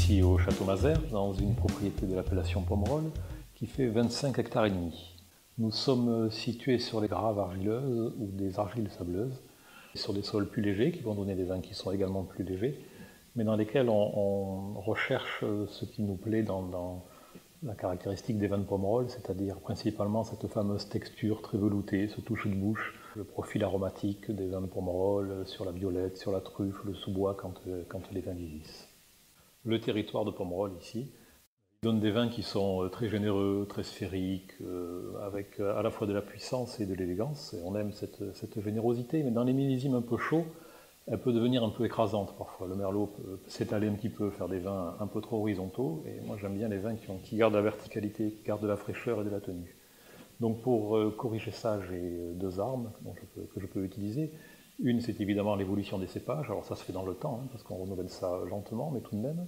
ici au Château Mazères, dans une propriété de l'appellation Pomerol, qui fait 25 hectares et demi. Nous sommes situés sur les graves argileuses ou des argiles sableuses, sur des sols plus légers, qui vont donner des vins qui sont également plus légers, mais dans lesquels on recherche ce qui nous plaît dans la caractéristique des vins de Pomerol, c'est-à-dire principalement cette fameuse texture très veloutée, ce toucher de bouche, le profil aromatique des vins de Pomerol sur la violette, sur la truffe, le sous-bois quand les vins vieillissent. Le territoire de Pomerol ici donne des vins qui sont très généreux, très sphériques, avec à la fois de la puissance et de l'élégance. Et on aime cette générosité, mais dans les millésimes un peu chauds, elle peut devenir un peu écrasante parfois. Le merlot peut s'étaler un petit peu, faire des vins un peu trop horizontaux, et moi j'aime bien les vins qui gardent la verticalité, qui gardent de la fraîcheur et de la tenue. Donc pour corriger ça, j'ai deux armes que je peux utiliser. Une, c'est évidemment l'évolution des cépages. Alors ça se fait dans le temps, parce qu'on renouvelle ça lentement, mais tout de même.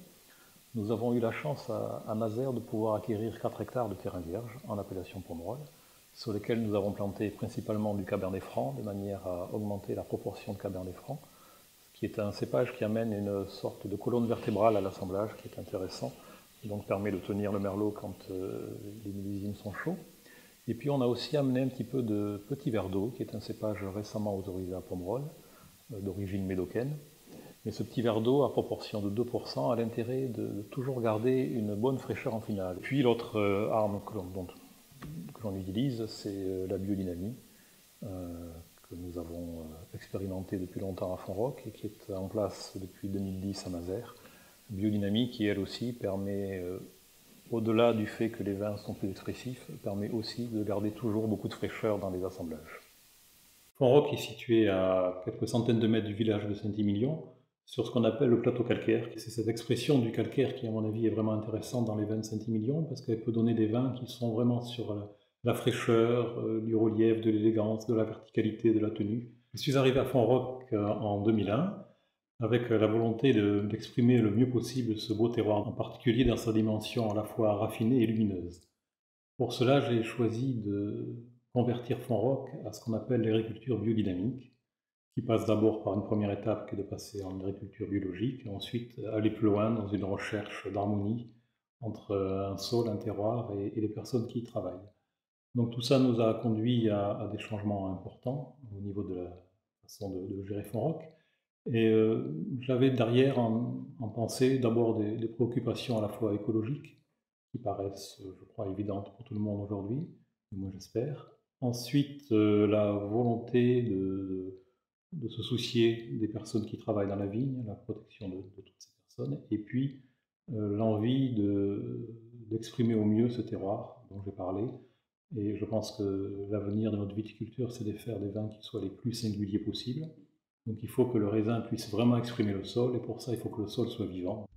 Nous avons eu la chance à Mazères de pouvoir acquérir 4 hectares de terrain vierge en appellation Pomerol, sur lesquels nous avons planté principalement du Cabernet Franc, de manière à augmenter la proportion de Cabernet Franc, qui est un cépage qui amène une sorte de colonne vertébrale à l'assemblage, qui est intéressant, et donc permet de tenir le merlot quand les millésimes sont chauds. Et puis on a aussi amené un petit peu de Petit Verdot, qui est un cépage récemment autorisé à Pomerol, d'origine médocaine. Mais ce petit verre d'eau, à proportion de 2%, a l'intérêt de toujours garder une bonne fraîcheur en finale. Puis l'autre arme que l'on utilise, c'est la biodynamie, que nous avons expérimentée depuis longtemps à Fonroc et qui est en place depuis 2010 à Mazères. Biodynamie qui, elle aussi, permet, au-delà du fait que les vins sont plus expressifs, permet aussi de garder toujours beaucoup de fraîcheur dans les assemblages. Fonroc est situé à quelques centaines de mètres du village de Saint-Émilion, sur ce qu'on appelle le plateau calcaire. C'est cette expression du calcaire qui, à mon avis, est vraiment intéressante dans les vins de Saint-Émilion, parce qu'elle peut donner des vins qui sont vraiment sur la fraîcheur, du relief, de l'élégance, de la verticalité, de la tenue. Je suis arrivé à Fonroc en 2001, avec la volonté d'exprimer le mieux possible ce beau terroir, en particulier dans sa dimension à la fois raffinée et lumineuse. Pour cela, j'ai choisi de convertir Fonroc à ce qu'on appelle l'agriculture biodynamique, qui passe d'abord par une première étape qui est de passer en agriculture biologique, et ensuite aller plus loin dans une recherche d'harmonie entre un sol, un terroir et les personnes qui y travaillent. Donc tout ça nous a conduit à des changements importants au niveau de la façon de gérer Fonroc. Et j'avais derrière en pensée d'abord des préoccupations à la fois écologiques, qui paraissent, je crois, évidentes pour tout le monde aujourd'hui, du moins j'espère. Ensuite, la volonté de se soucier des personnes qui travaillent dans la vigne, la protection de toutes ces personnes, et puis l'envie d'exprimer au mieux ce terroir dont j'ai parlé. Et je pense que l'avenir de notre viticulture, c'est de faire des vins qui soient les plus singuliers possibles. Donc il faut que le raisin puisse vraiment exprimer le sol, et pour ça, il faut que le sol soit vivant.